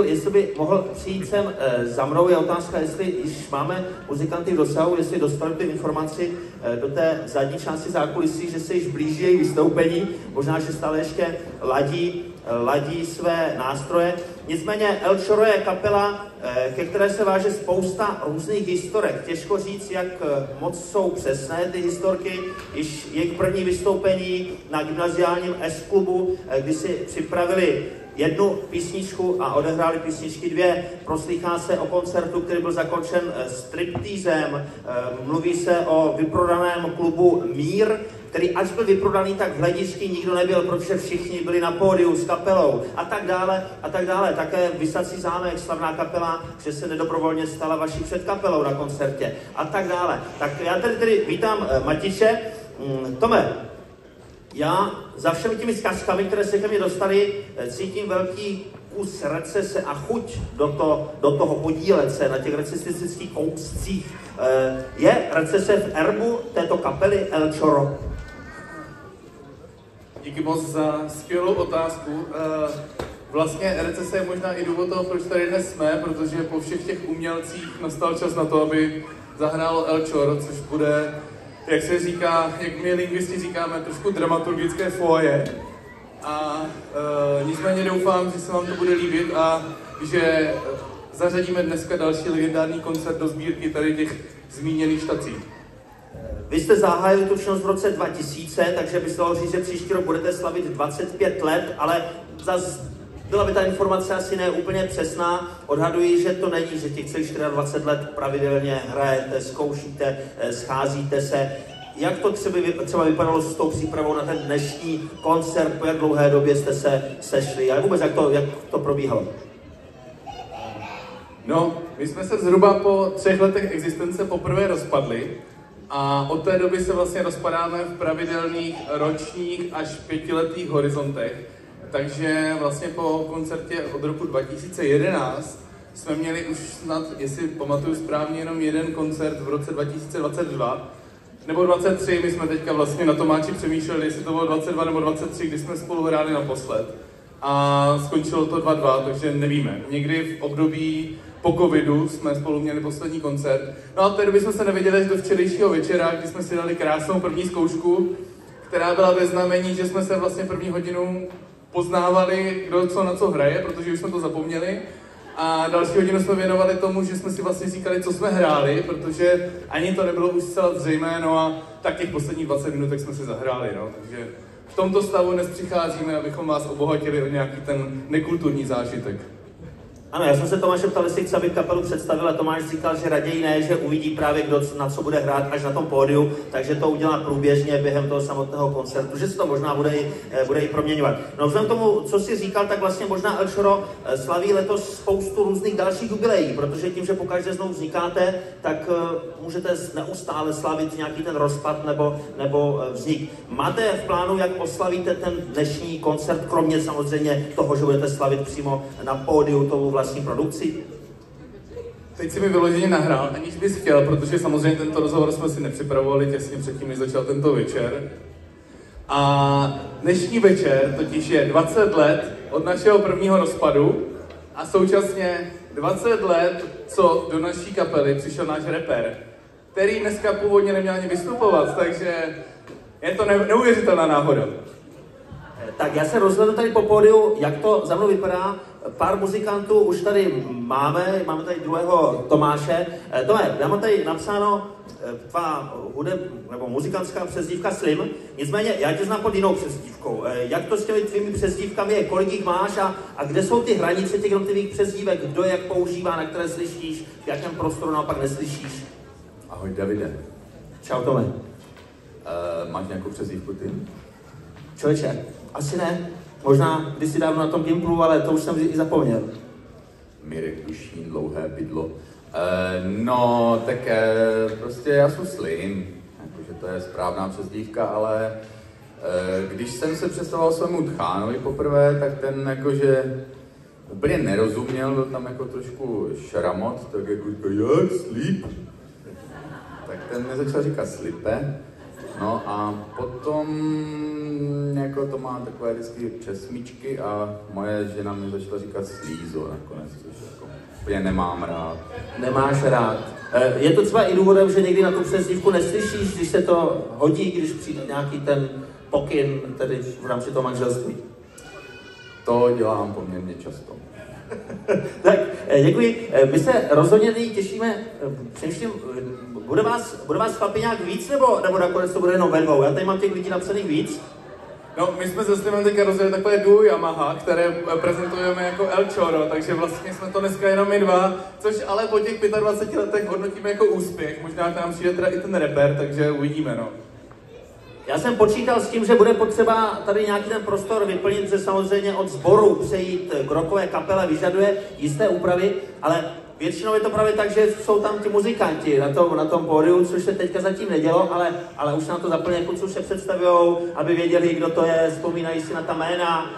Jestli by mohl přijít sem za mnou, je otázka, jestli již máme muzikanty v dosahu, jestli dostali tu informaci do té zadní části zákulisí, že se již blíží jejich vystoupení, možná, že stále ještě ladí své nástroje. Nicméně El Chorro je kapela, ke které se váže spousta různých historek. Těžko říct, jak moc jsou přesné ty historky. Již jejich první vystoupení na gymnaziálním S-klubu, kdy si připravili jednu písničku a odehráli písničky dvě. Proslýchá se o koncertu, který byl zakončen striptýzem. Mluví se o vyprodaném klubu Mír, který až byl vyprodaný, tak v hledišti nikdo nebyl, protože všichni byli na pódiu s kapelou a tak dále a tak dále. Také Visací zámek, slavná kapela, že se nedobrovolně stala vaší předkapelou na koncertě a tak dále. Tak já tedy vítám Matiče. Tome, já za všemi těmi zkazkami, které se ke mně dostaly, cítím velký kus recese a chuť do toho podílet se na těch recesistických kouscích. Je recese v erbu této kapely El Chorro? Díky moc za skvělou otázku. Vlastně recese je možná i důvod toho, proč tady dnes jsme, protože po všech těch umělcích nastal čas na to, aby zahrálo El Chorro, což bude, jak se říká, jak my lingvisti říkáme, trošku dramaturgické foje. A nicméně doufám, že se vám to bude líbit a že zařadíme dneska další legendární koncert do sbírky tady těch zmíněných štací. Vy jste zahájili tu činnost v roce 2000, takže by se dalo říct, že příští rok budete slavit 25 let, ale zase byla by ta informace asi ne úplně přesná. Odhaduji, že to není, že těch celých 24 let pravidelně hrajete, zkoušíte, scházíte se. Jak to třeba vypadalo s tou přípravou na ten dnešní koncert, po jak dlouhé době jste se sešli, ale vůbec jak to probíhalo? No, my jsme se zhruba po 3 letech existence poprvé rozpadli a od té doby se vlastně rozpadáme v pravidelných ročních až 5letých horizontech. Takže vlastně po koncertě od roku 2011 jsme měli už snad, jestli pamatuju správně, jenom jeden koncert v roce 2022, nebo 23, my jsme teďka vlastně na Tomáči přemýšleli, jestli to bylo 22 nebo 23, kdy jsme spolu hráli naposled. A skončilo to 2-2, takže nevíme. Někdy v období po covidu jsme spolu měli poslední koncert. No a od té doby jsme se neviděli až do včerejšího večera, kdy jsme si dali krásnou první zkoušku, která byla ve znamení, že jsme se vlastně první hodinu poznávali, kdo co na co hraje, protože už jsme to zapomněli. A další hodinu jsme věnovali tomu, že jsme si vlastně říkali, co jsme hráli, protože ani to nebylo už zcela zřejmé, no a tak těch posledních 20 minut jsme si zahráli, no. Takže v tomto stavu dnes přicházíme, abychom vás obohatili o nějaký ten nekulturní zážitek. Ano, já jsem se Tomáše ptal, jestli chce, aby kapelu představil, a Tomáš říkal, že raději ne, že uvidí právě, kdo na co bude hrát až na tom pódiu, takže to udělá průběžně během toho samotného koncertu, že se to možná bude i proměňovat. No vzhledem tomu, co jsi říkal, tak vlastně možná El Chorro slaví letos spoustu různých dalších jubileí, protože tím, že pokaždé znovu vznikáte, tak můžete neustále slavit nějaký ten rozpad nebo vznik. Máte v plánu, jak oslavíte ten dnešní koncert, kromě samozřejmě toho, že budete slavit přímo na pódiu tou vlastní produkci? Teď si mi vyloženě nahrál, aniž bys chtěl, protože samozřejmě tento rozhovor jsme si nepřipravovali těsně předtím, než začal tento večer. A dnešní večer totiž je 20 let od našeho prvního rozpadu a současně 20 let, co do naší kapely přišel náš rapper, který dneska původně neměl ani vystupovat, takže je to neuvěřitelná náhoda. Tak já se rozhlednu tady po pódiu, jak to za mnou vypadá. Pár muzikantů už tady máme tady druhého Tomáše. Tome, já mám tady napsáno tvá nebo muzikantská přezdívka Slim, nicméně já tě znám pod jinou přezdívkou. Jak to s těmi tvými přezdívkami je, kolik jich máš a kde jsou ty hranice těch jednotlivých přezdívek, kdo jak používá, na které slyšíš, v jakém prostoru naopak neslyšíš? Ahoj Davide. Čau Tome. Máš nějakou přezdívku ty? Člověče, asi ne. Možná kdysi dávno na tom Gimplu, ale to už jsem i zapomněl. Mirek Dušín, dlouhé bydlo. No, tak prostě já jsem Slim. Jakože to je správná přezdívka, ale když jsem se představoval svému tchánovi poprvé, tak ten jakože úplně nerozuměl, byl tam jako trošku šramot, tak jako jak Slip? Tak ten mi začal říkat Slipe. No a potom jako to má takové vždycky přesmíčky a moje žena mi začala říkat slízo nakonec, což jako úplně nemám rád. Nemáš rád. Je to třeba i důvodem, že někdy na tu přezdívku neslyšíš, když se to hodí, když přijde nějaký ten pokyn, tedy v rámci toho manželství? To dělám poměrně často. Tak, děkuji. My se rozhodně nyní těšíme, přemýšlím, bude vás chlapi nějak víc, nebo nakonec to bude jenom ve dvou? Já tady mám těch lidí napsaných víc. No, my jsme se Slimem teďka rozjeli takové duo Yamaha, které prezentujeme jako El Choro, takže vlastně jsme to dneska jenom my dva, což ale po těch 25 letech hodnotíme jako úspěch. Možná k nám přijde teda i ten rapper, takže uvidíme, no. Já jsem počítal s tím, že bude potřeba tady nějaký ten prostor vyplnit, že samozřejmě od sboru přejít k rockové kapele vyžaduje jisté úpravy, ale většinou je to právě tak, že jsou tam ti muzikanti na tom pódiu, což se teďka zatím nedělo, ale už na to zaplně kluci se představujou, aby věděli, kdo to je, vzpomínají si na ta jména.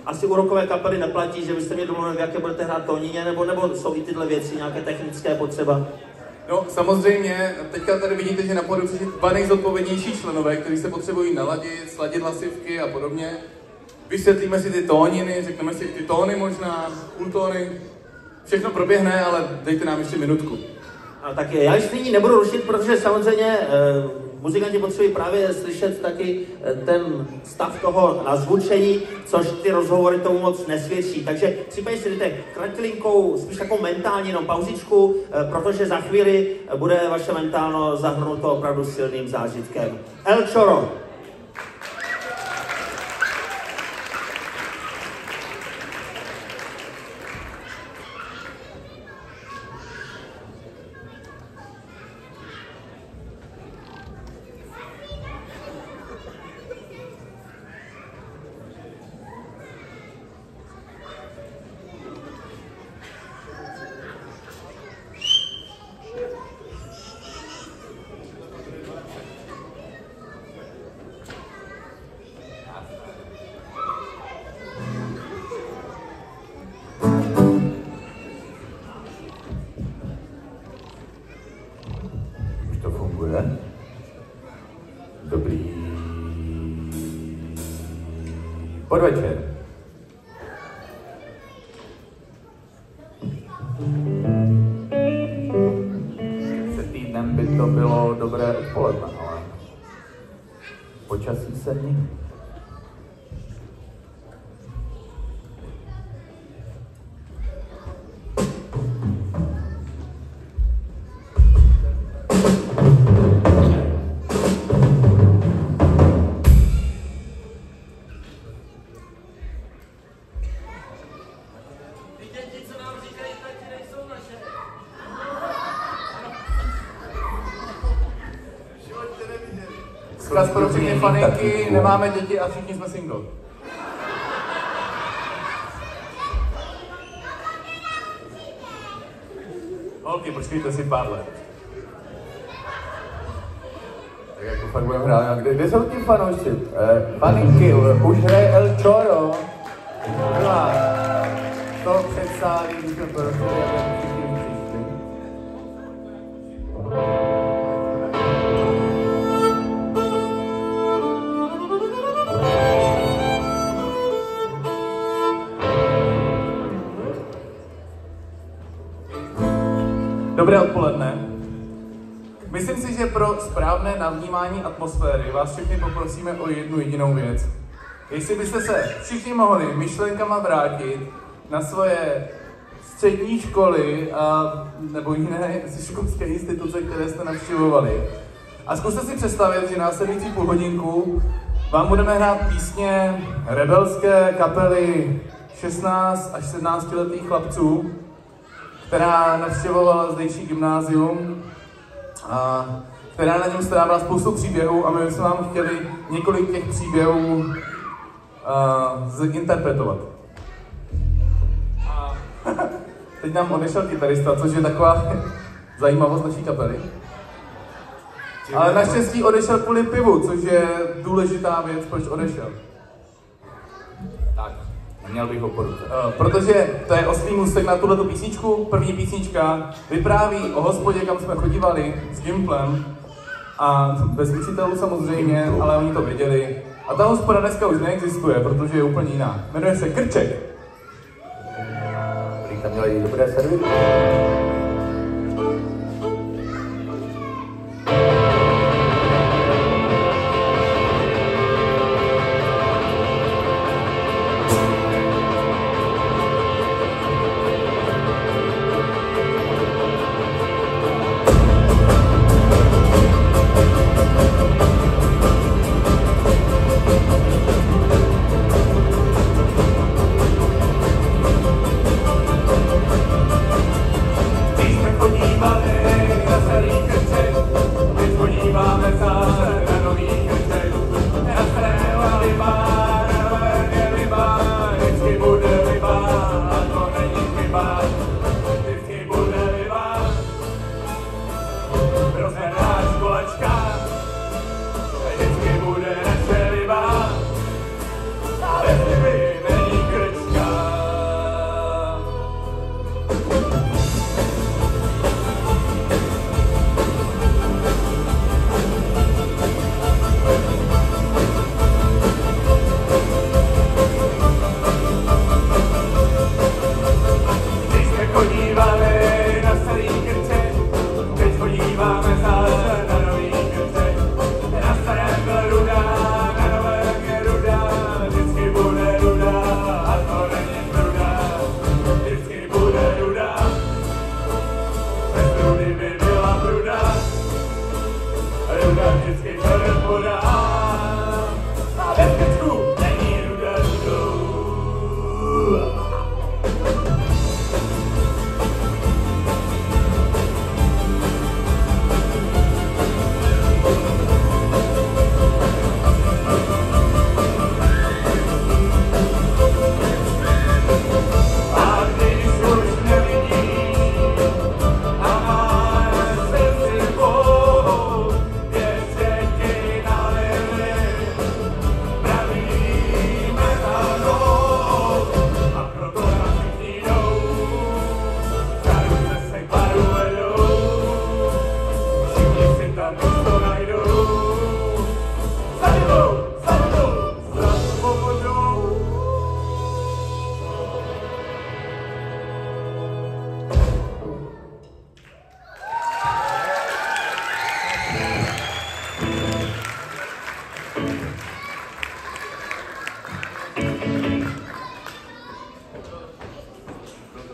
Asi u rockové kapely neplatí, že byste mě domluvili, v jaké budete hrát tónině, nebo jsou i tyhle věci nějaké technické potřeba? No, samozřejmě, teďka tady vidíte, že na pódiu jsou dva nejzodpovědnější členové, kteří se potřebují naladit, sladit hlasivky a podobně. Vysvětlíme si ty tóniny, řekneme si ty tóny možná, půltóny. Všechno proběhne, ale dejte nám ještě minutku. A tak já už nyní nebudu rušit, protože samozřejmě muzikanti potřebují právě slyšet taky ten stav toho nazvučení, což ty rozhovory tomu moc nesvědčí. Takže případně si dejte kratilinkou, spíš takovou mentální jenom pauzičku, protože za chvíli bude vaše mentálno zahrnuto opravdu silným zážitkem. El Choro. Dobrý podvečer. Před týdnem by to bylo dobré odpoledne, ale počasí se mění. Vzkaz pro všechny faninky, nemáme děti a všichni jsme single. Holky, počkejte si pár let. Tak jako fakt budeme hrát. Kde jsou ti fanoušci? Faninky, už hraje El Choro. To představí, když jsme prostě všichni přišli. Dobré odpoledne. Myslím si, že pro správné navnímání atmosféry vás všechny poprosíme o jednu jedinou věc. Jestli byste se všichni mohli myšlenkama vrátit na svoje střední školy nebo jiné školské instituce, které jste navštěvovali. A zkuste si představit, že následující půl hodinku vám budeme hrát písně rebelské kapely 16 až 17 letých chlapců, která navštěvovala zdejší gymnázium a která na něm strávila spoustu příběhů a my jsme vám chtěli několik těch příběhů zinterpretovat. A teď nám odešel kytarista, což je taková zajímavost naší kapely. Ale naštěstí odešel kvůli pivu, což je důležitá věc, proč odešel. Tak, neměl bych ho poručit. Protože to je oslý můstek na tuhletu písničku. První písnička vypráví o hospodě, kam jsme chodívali s Gimplem A bez učitelů samozřejmě, ale oni to věděli. A ta hospoda dneska už neexistuje, protože je úplně jiná. Jmenuje se Krček. Tam měli dobré servisy.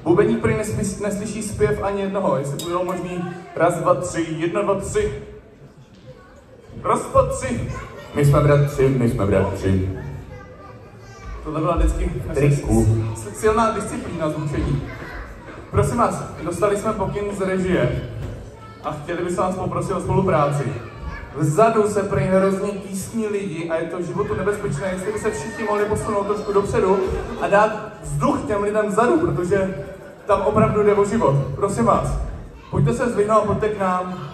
Bubeník prý neslyší zpěv ani jednoho, jestli budou možný raz, dva, tři, 1, 2, 3. Raz, 2, 3. My jsme bratři. Tohle byla vždycky silná disciplína zvučení. Prosím vás, dostali jsme pokyn z režie a chtěli bychom vás poprosit o spolupráci. Vzadu se prý hrozně tísní lidi a je to životu nebezpečné, jestli by se všichni mohli posunout trošku dopředu a dát vzduch těm lidem vzadu, protože tam opravdu jde o život. Prosím vás, pojďte se zdvihnout a pojďte k nám.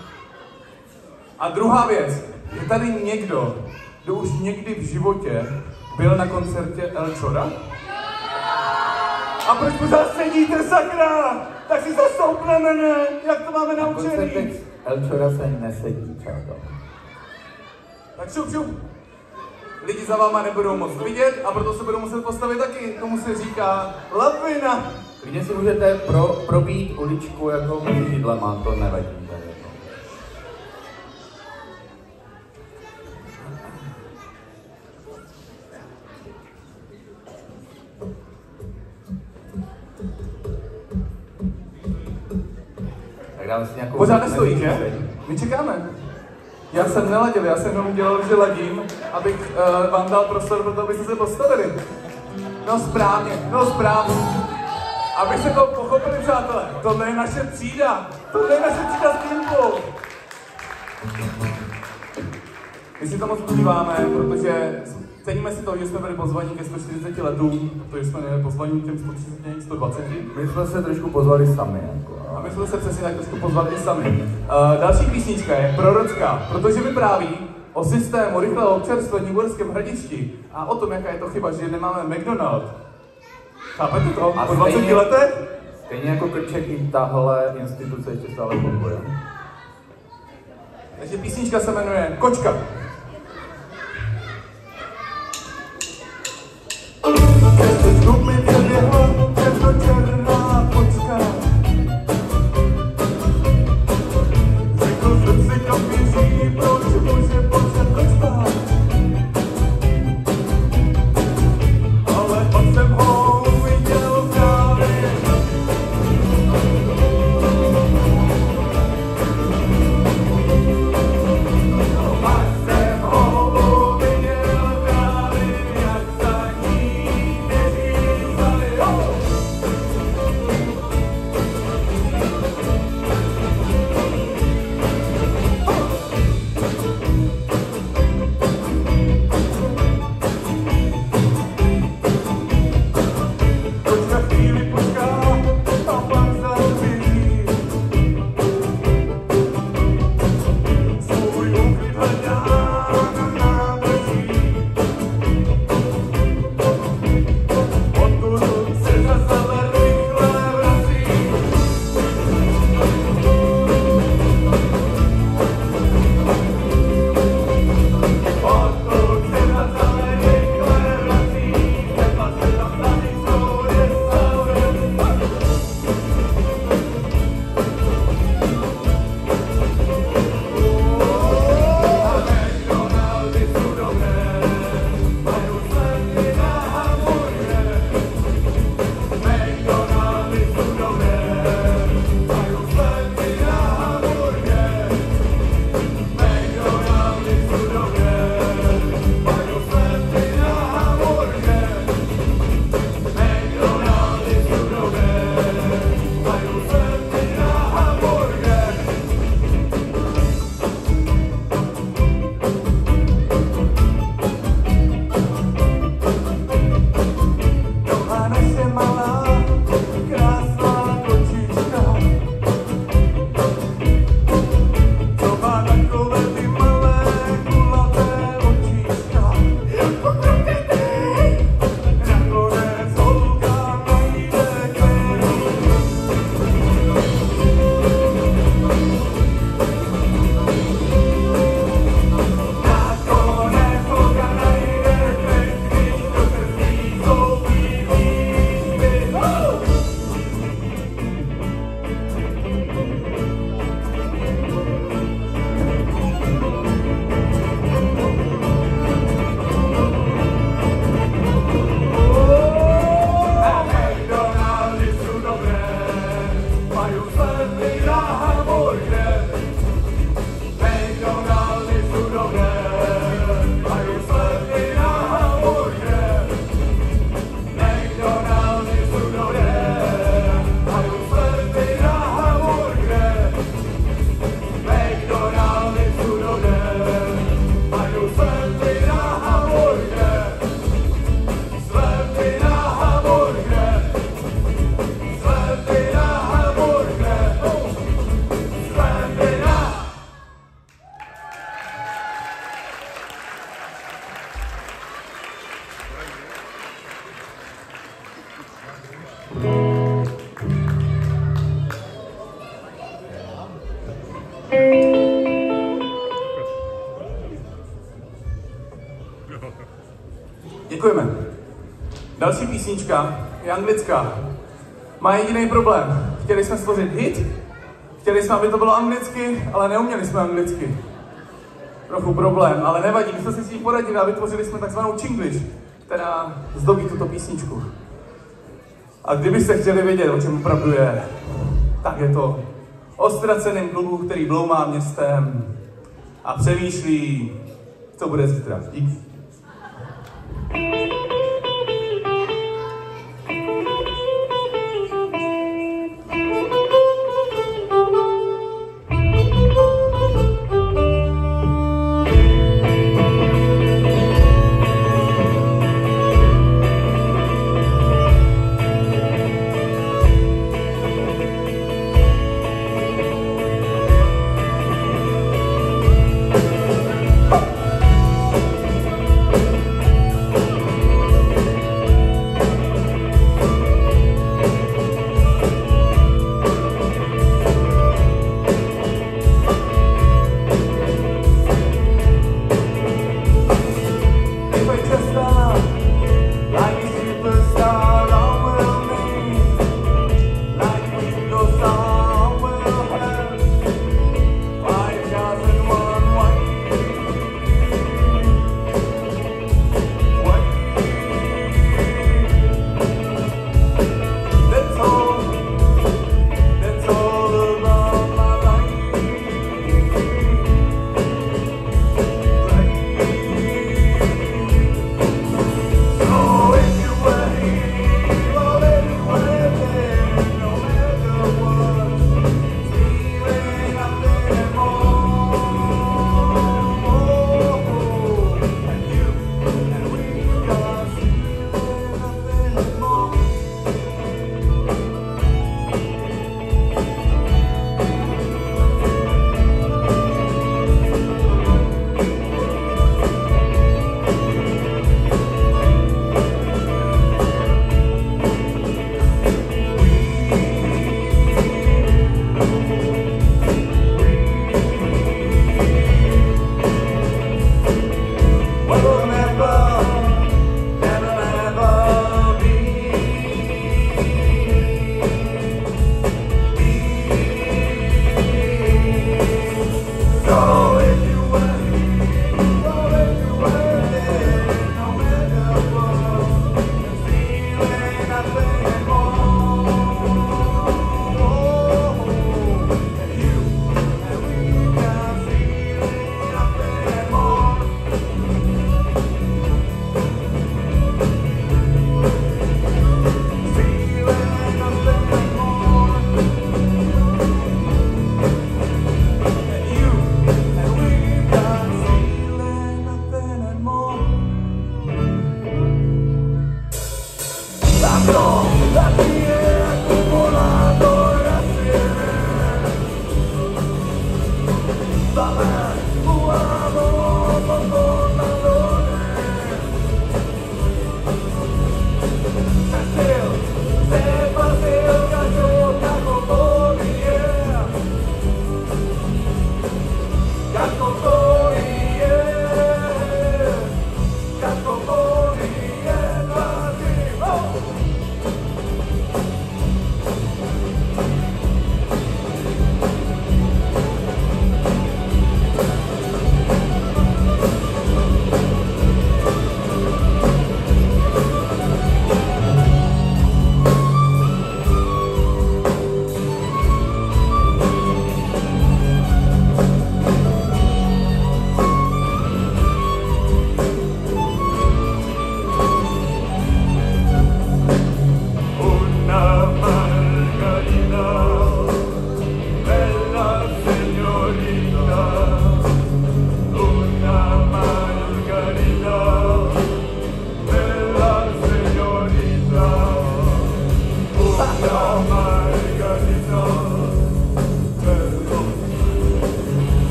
A druhá věc, je tady někdo, kdo už někdy v životě byl na koncertě El Chora? A proč pořád sedíte, sakra? Tak si zastoupneme, ne? Jak to máme naučený? El Chora se nesedí, přátel. Tak šup. Lidi za váma nebudou moc vidět a proto se budou muset postavit taky. Tomu se říká lavina. Klidně si můžete probít uličku jako mezi židlema, to nevadí. Tak dáme si nějakou... Pořád nestojí, že? My čekáme. Já jsem neladil, já jsem jenom dělal, že ladím, abych vám dal prostor pro to, abyste se postavili. No správně. Aby se to pochopili, přátelé, tohle je naše třída s Pimpou. My si to moc užíváme, protože ceníme si to, že jsme byli pozvaní ke 140 letům, protože jsme měli pozvaní k těm 130, 120. My jsme se trošku pozvali sami. Jako, a my jsme se přesně tak trošku pozvali i sami. Další písnička je prorocká, protože vypráví o systému rychlého občerstvení v Uherském Hradišti a o tom, jaká je to chyba, že nemáme McDonald. Chápete to? A po 20 letech? Stejně jako Krček, tahle instituce ještě stále funguje. Takže písnička se jmenuje Kočka. Černá kočka. Řekl jsem si, kam běží, proč může proč spát. Ale pak jsem ho uviděl v trávě. Pak jsem ho uviděl v trávě, jak za ní neřízali. Děkujeme. Další písnička je anglická. Má jediný problém. Chtěli jsme stvořit hit, chtěli jsme, aby to bylo anglicky, ale neuměli jsme anglicky. Trochu problém, ale nevadí. My jsme si s tím poradili a vytvořili jsme takzvanou Chinglish, která zdobí tuto písničku. A kdybyste chtěli vědět, o čem opravdu je, tak je to o ztraceném klubu, který bloumá městem a přemýšlí, co bude zítra. Díky.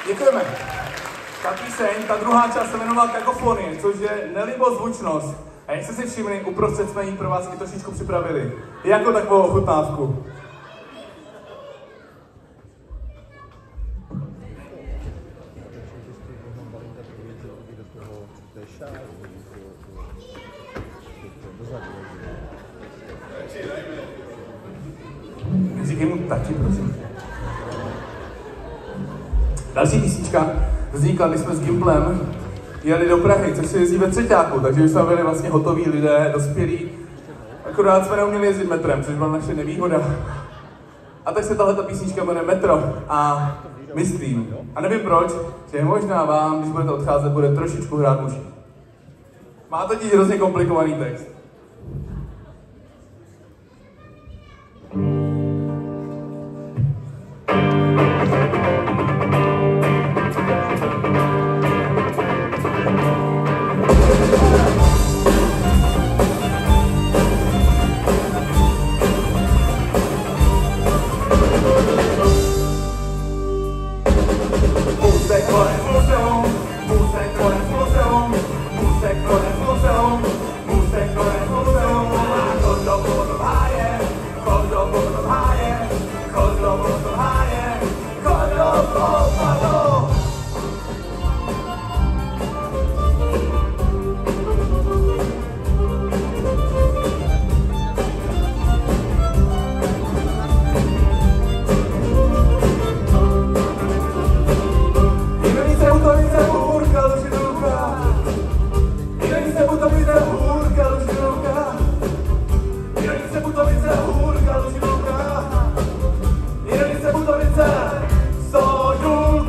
Děkujeme. Ta píseň, ta druhá část se jmenovala Kakofonie, což je nelibozvučnost. A jak jste si všimli, uprostřed jsme ji pro vás i trošičku připravili. Jako takovou ochutnávku. Říkej mu tati, prosím. Další písnička vznikla, když jsme s Gimplem jeli do Prahy, což se jezdí ve třeťáku, takže už jsme byli vlastně hotoví lidé, dospělí. Akorát jsme neuměli jezdit metrem, což byla naše nevýhoda. A tak se tahleta písnička jmenuje Metro a myslím, a nevím proč, že možná vám, když budete odcházet, bude trošičku hrát uši. Má totiž hrozně komplikovaný text. Budovice, 100 důlků.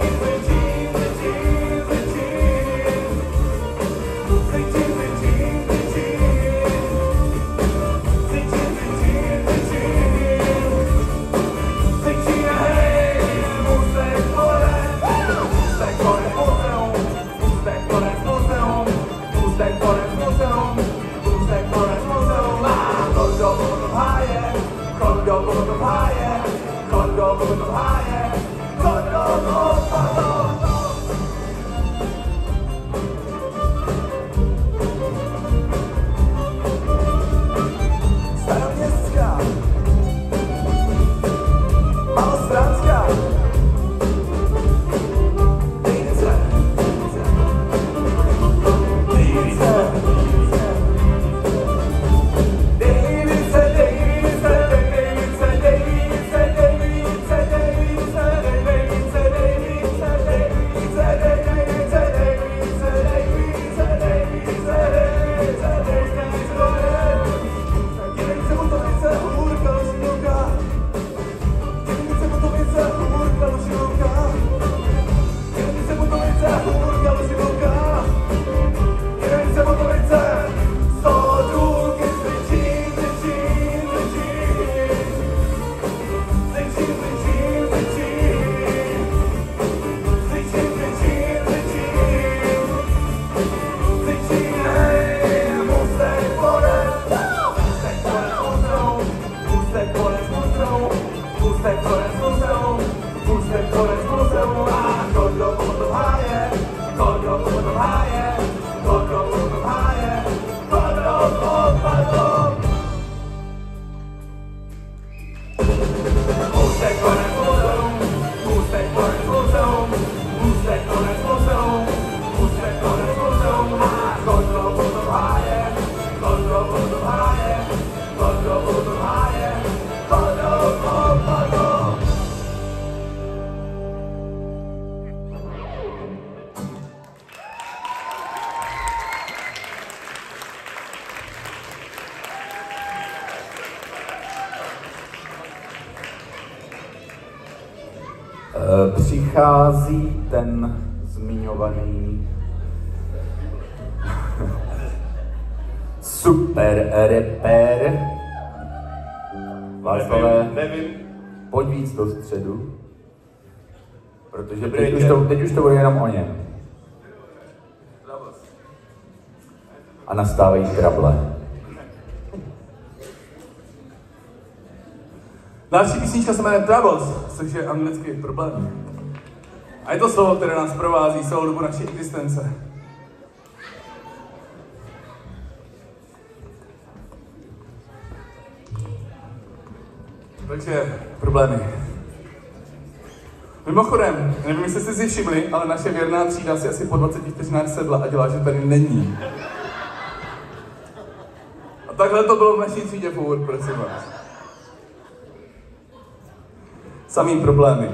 přichází ten zmiňovaný super reper. Václavé, Nevím. pojď víc do středu, protože Dobrý teď už to bude jenom o něm. A nastávají trable. Další písnička se jmenuje Troubles, což je anglický problém. A je to slovo, které nás provází celou dobu naší existence. Takže problémy. Mimochodem, nevím, jestli jste si všimli, ale naše věrná třída si asi po 20 vteřinách sedla a dělá, že tady není. A takhle to bylo v naší třídě furt, prosím vás. Samý problémy.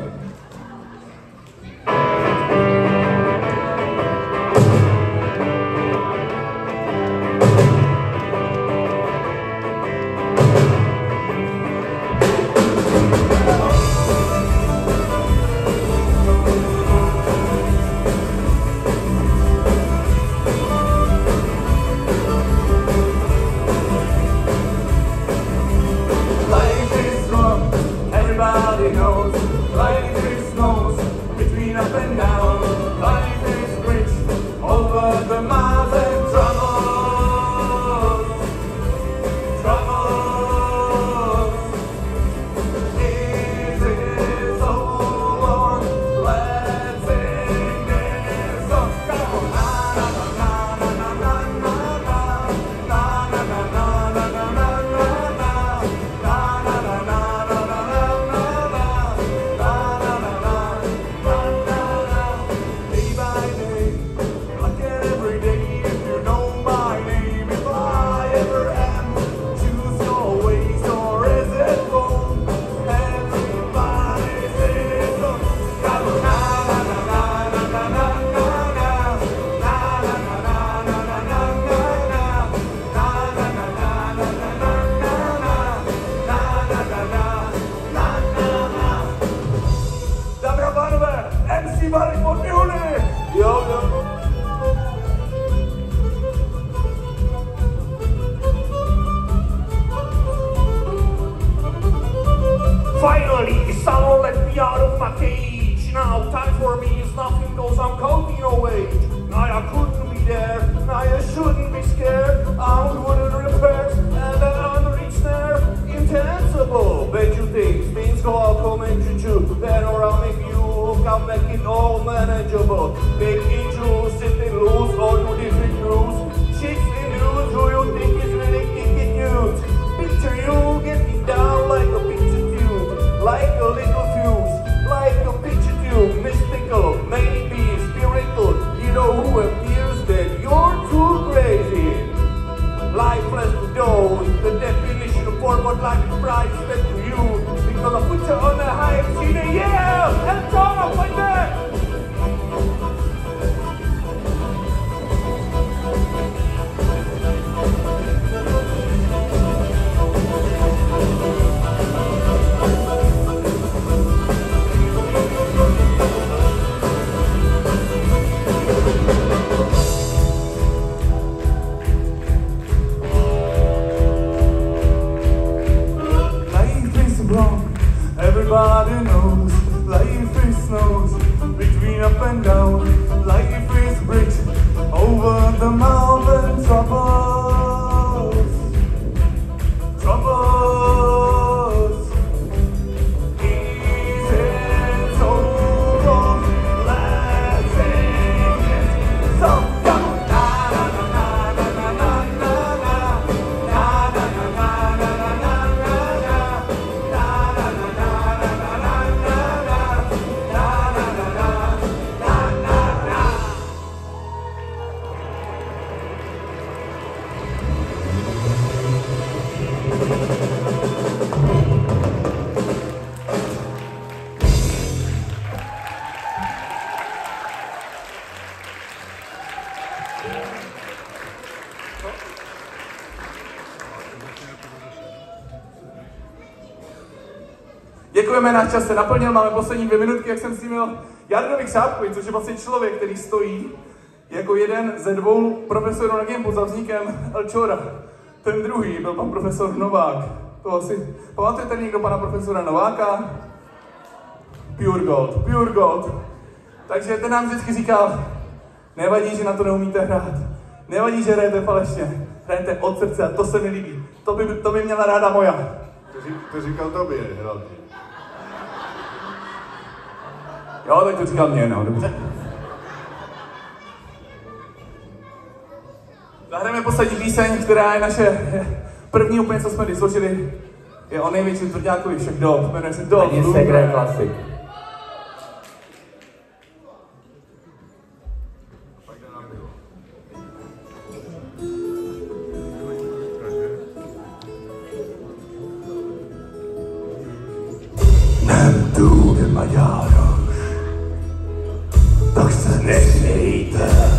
Finally, someone let me out of my cage. Now time for me is nothing cause I'm counting no age. Now I couldn't be there, now I shouldn't be scared. I'm good at repairs and I'm rich there. Intangible, bet you things go out come and chew. Then around make you come back it all manageable. Big issues, sitting loose, all you different news. Chicks in news, who you think is really kicking news. Picture you getting down like a picture tube, like a little fuse, like a picture tube, mystical, maybe spiritual. You know who appears that you're too crazy. Lifeless to those, the definition of forward life is bright, spent to you, because I put you on the high scene, yeah, and turn up like that. Everybody knows life is snows between up and down. Life is bridge over the mountain. Troubles, troubles. Easy so long, let's sing it. So Děkujeme, náš čas se naplnil, máme poslední 2 minutky, jak jsem si měl Jardovi Křápkovi, což je vlastně člověk, který stojí jako jeden ze 2 profesorů na Gimpu za vznikem Elčora. Ten druhý byl pan profesor Novák. To asi pamatujete někdo pana profesora Nováka? Pure gold. Takže ten nám vždycky říkal, nevadí, že na to neumíte hrát. Nevadí, že hrajete falešně. Hrajete od srdce a to se mi líbí. To by měla ráda moja. To říkal tobě, hlavně. Jo, tak to říkal mě, no, dobře. Zahrajeme poslední píseň, která je naše první úplně, co jsme kdy složili. Je o největším tvrdňákovi všech dob, jmenuje se Dob. Ani Segre klasik. Nem túl magyaros, tak se nesmějte.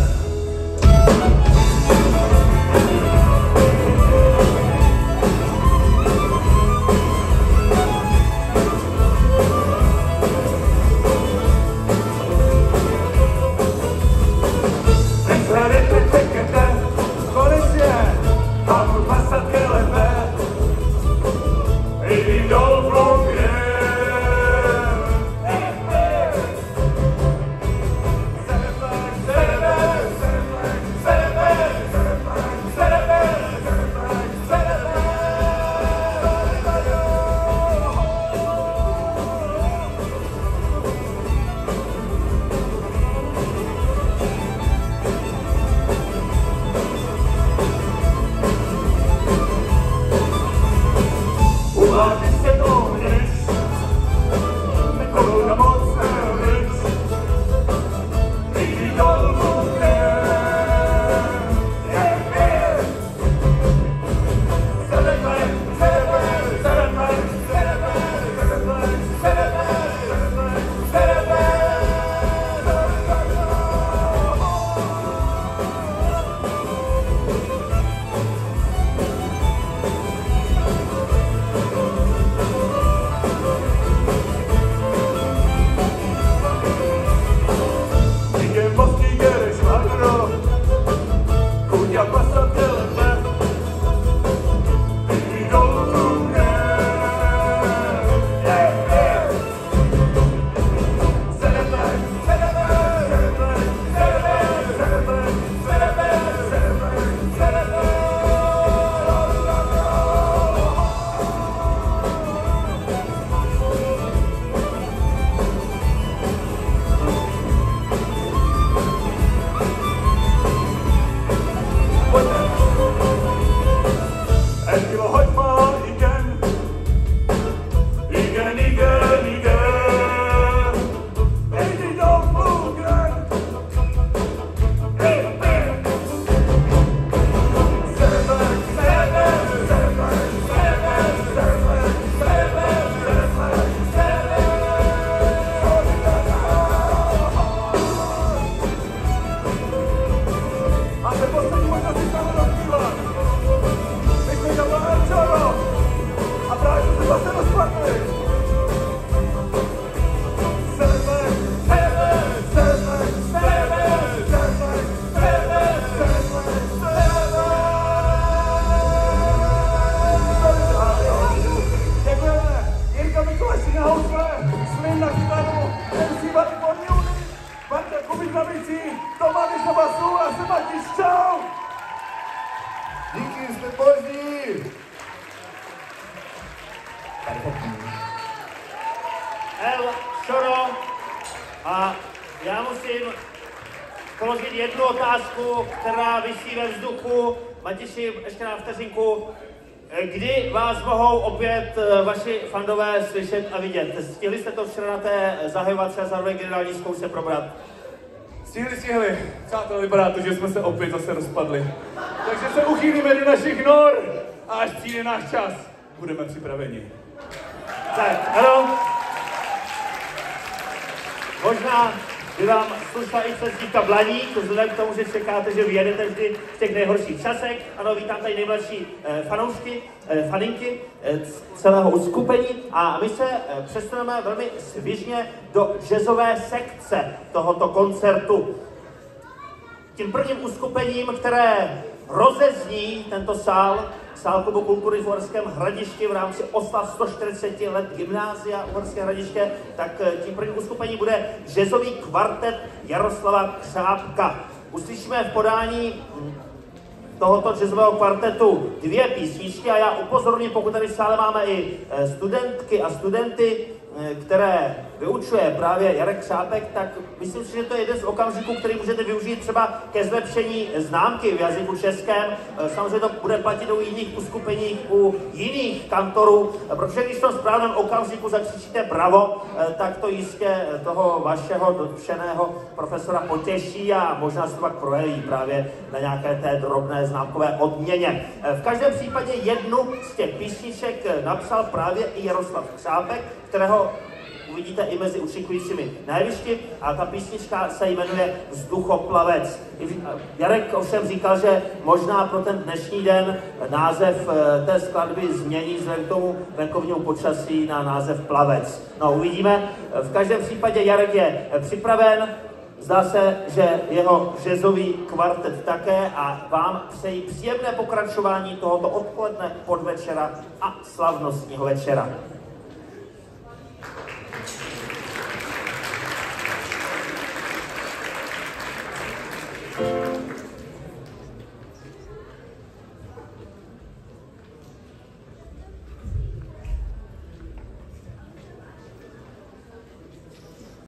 Díky, jste pozdní! El Choro, a já musím položit jednu otázku, která visí ve vzduchu. Matěši, ještě na vteřinku. Kdy vás mohou opět vaši fandové slyšet a vidět? Stihli jste to včera na té zahajovací a zároveň generální zkoušce probrat? Stihli. Přátelé, vypadá to, že jsme se opět zase rozpadli. Takže se uchýlíme do našich nor a až přijde náš čas, budeme připraveni. Tak, ano. Možná Vy vám slušná i přezdívka Blaník, vzhledem k tomu, že čekáte, že vyjedete vždy v těch nejhorších časech. Ano, vítám tady nejmladší fanoušky, faninky celého uskupení a my se přesuneme velmi svižně do jazzové sekce tohoto koncertu. Tím prvním uskupením, které rozezní tento sál Klubu kultury v Uherském Hradišti v rámci oslav 140 let gymnázia Uherské Hradiště, tak tím prvním uskupením bude jazzový kvartet Jaroslava Křápka. Uslyšíme v podání tohoto jazzového kvartetu 2 písničky a já upozorním, pokud tady v sále máme i studentky a studenty, které vyučuje právě Jarek Křápek, tak myslím si, že to je jeden z okamžiků, který můžete využít třeba ke zlepšení známky v jazyku českém. Samozřejmě to bude platit u jiných uskupení, u jiných kantorů, protože když v tom správném okamžiku zakřičíte bravo, tak to jistě toho vašeho dotčeného profesora potěší a možná se to pak projeví právě na nějaké té drobné známkové odměně. V každém případě jednu z těch písniček napsal právě i Jaroslav Křápek, kterého uvidíte i mezi učinkujícími na jevišti a ta písnička se jmenuje Vzduchoplavec. Jarek ovšem říkal, že možná pro ten dnešní den název té skladby změní vzhledem k tomu venkovnímu počasí na název Plavec. No uvidíme, v každém případě Jarek je připraven, zdá se, že jeho jazzový kvartet také a vám přeji příjemné pokračování tohoto odpoledne, podvečera a slavnostního večera.